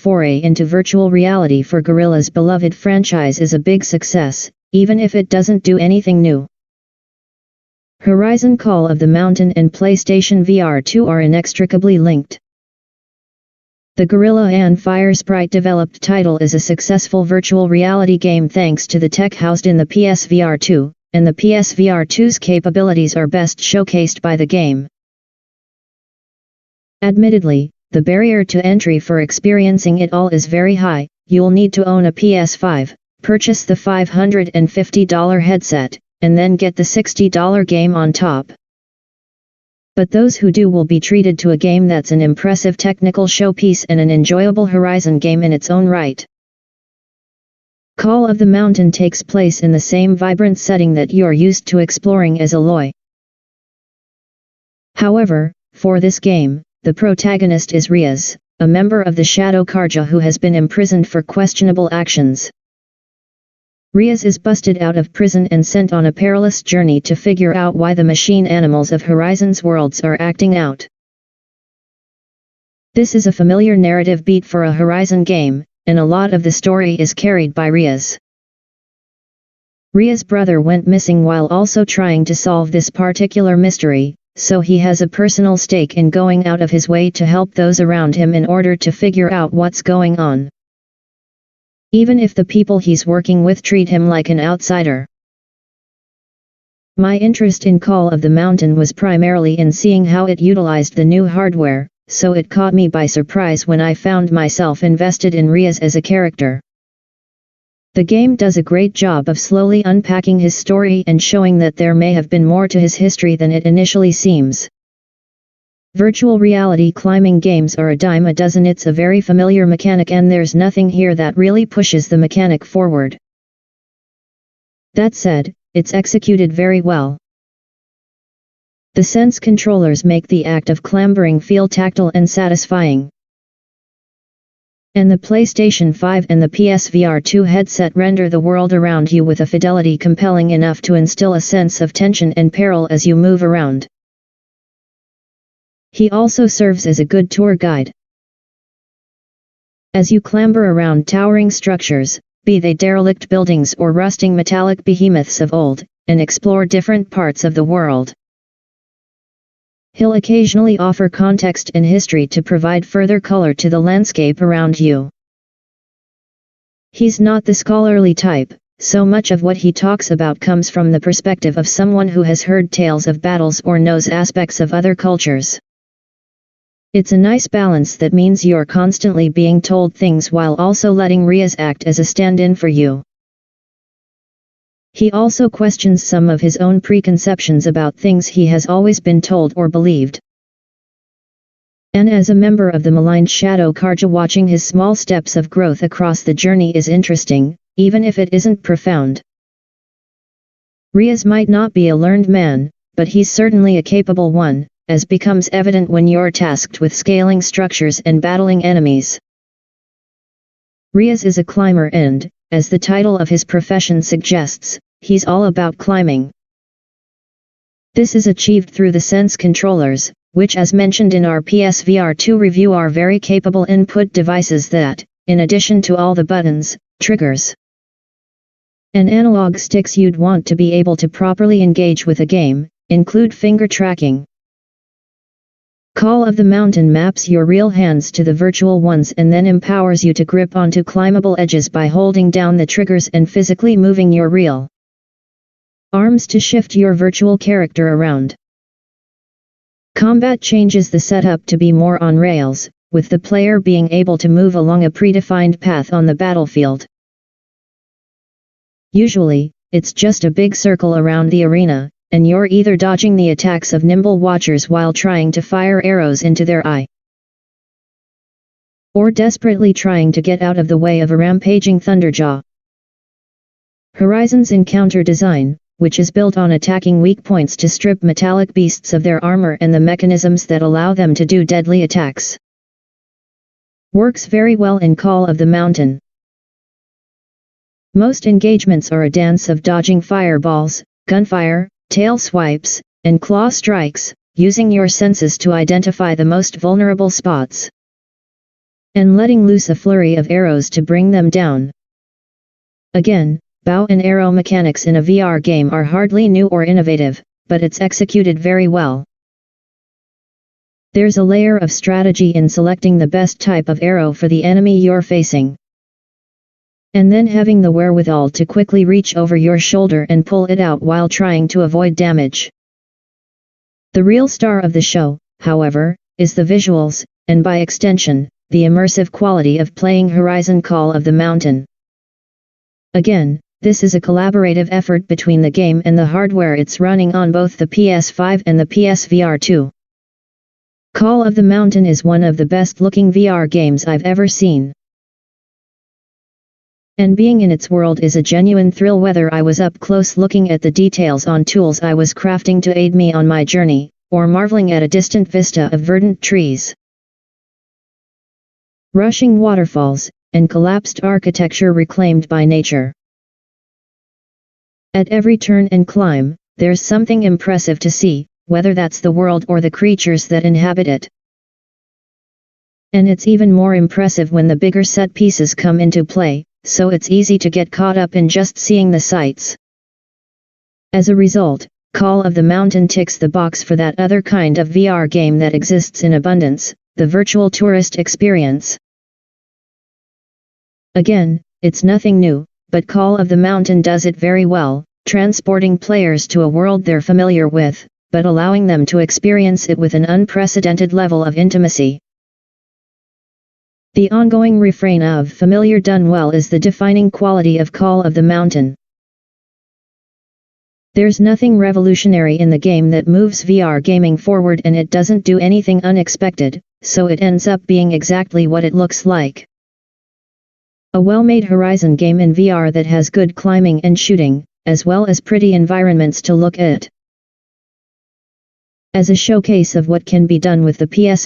foray into virtual reality for Guerrilla's beloved franchise is a big success, even if it doesn't do anything new. Horizon Call of the Mountain and PlayStation VR 2 are inextricably linked. The Guerrilla and Firesprite developed title is a successful virtual reality game thanks to the tech housed in the PSVR 2, and the PSVR 2's capabilities are best showcased by the game. Admittedly, the barrier to entry for experiencing it all is very high. You'll need to own a PS5, purchase the $550 headset, and then get the $60 game on top. But those who do will be treated to a game that's an impressive technical showpiece and an enjoyable Horizon game in its own right. Call of the Mountain takes place in the same vibrant setting that you're used to exploring as Aloy. However, for this game, the protagonist is Riaz, a member of the Shadow Carja who has been imprisoned for questionable actions. Riaz is busted out of prison and sent on a perilous journey to figure out why the machine animals of Horizon's worlds are acting out. This is a familiar narrative beat for a Horizon game, and a lot of the story is carried by Riaz. Riaz's brother went missing while also trying to solve this particular mystery, so he has a personal stake in going out of his way to help those around him in order to figure out what's going on, even if the people he's working with treat him like an outsider. My interest in Call of the Mountain was primarily in seeing how it utilized the new hardware, so it caught me by surprise when I found myself invested in Riaz as a character. The game does a great job of slowly unpacking his story and showing that there may have been more to his history than it initially seems. Virtual reality climbing games are a dime a dozen. It's a very familiar mechanic and there's nothing here that really pushes the mechanic forward. That said, it's executed very well. The Sense controllers make the act of clambering feel tactile and satisfying. And the PlayStation 5 and the PSVR 2 headset render the world around you with a fidelity compelling enough to instill a sense of tension and peril as you move around. He also serves as a good tour guide. As you clamber around towering structures, be they derelict buildings or rusting metallic behemoths of old, and explore different parts of the world. He'll occasionally offer context and history to provide further color to the landscape around you. He's not the scholarly type, so much of what he talks about comes from the perspective of someone who has heard tales of battles or knows aspects of other cultures. It's a nice balance that means you're constantly being told things while also letting Riaz act as a stand-in for you. He also questions some of his own preconceptions about things he has always been told or believed. And as a member of the maligned Shadow Carja, watching his small steps of growth across the journey is interesting, even if it isn't profound. Riaz might not be a learned man, but he's certainly a capable one, as becomes evident when you're tasked with scaling structures and battling enemies. Riaz is a climber and, as the title of his profession suggests, he's all about climbing. This is achieved through the Sense controllers, which as mentioned in our PSVR 2 review are very capable input devices that, in addition to all the buttons, triggers, and analog sticks you'd want to be able to properly engage with a game, include finger tracking. Call of the Mountain maps your real hands to the virtual ones and then empowers you to grip onto climbable edges by holding down the triggers and physically moving your real arms to shift your virtual character around. Combat changes the setup to be more on rails, with the player being able to move along a predefined path on the battlefield. Usually, it's just a big circle around the arena, and you're either dodging the attacks of nimble watchers while trying to fire arrows into their eye, or desperately trying to get out of the way of a rampaging Thunderjaw. Horizon's encounter design, which is built on attacking weak points to strip metallic beasts of their armor and the mechanisms that allow them to do deadly attacks, works very well in Call of the Mountain. Most engagements are a dance of dodging fireballs, gunfire, tail swipes, and claw strikes, using your senses to identify the most vulnerable spots. and letting loose a flurry of arrows to bring them down. Again, bow and arrow mechanics in a VR game are hardly new or innovative, but it's executed very well. There's a layer of strategy in selecting the best type of arrow for the enemy you're facing, and then having the wherewithal to quickly reach over your shoulder and pull it out while trying to avoid damage. The real star of the show, however, is the visuals, and by extension, the immersive quality of playing Horizon Call of the Mountain. Again, this is a collaborative effort between the game and the hardware it's running on both the PS5 and the PSVR 2. Call of the Mountain is one of the best-looking VR games I've ever seen. And being in its world is a genuine thrill, whether I was up close looking at the details on tools I was crafting to aid me on my journey, or marveling at a distant vista of verdant trees, rushing waterfalls, and collapsed architecture reclaimed by nature. At every turn and climb, there's something impressive to see, whether that's the world or the creatures that inhabit it. And it's even more impressive when the bigger set pieces come into play, so it's easy to get caught up in just seeing the sights. As a result, Call of the Mountain ticks the box for that other kind of VR game that exists in abundance, the virtual tourist experience. Again, it's nothing new, but Call of the Mountain does it very well, transporting players to a world they're familiar with, but allowing them to experience it with an unprecedented level of intimacy. The ongoing refrain of "familiar done well" is the defining quality of Call of the Mountain. There's nothing revolutionary in the game that moves VR gaming forward, and it doesn't do anything unexpected, so it ends up being exactly what it looks like. A well-made Horizon game in VR that has good climbing and shooting, as well as pretty environments to look at. As a showcase of what can be done with the PS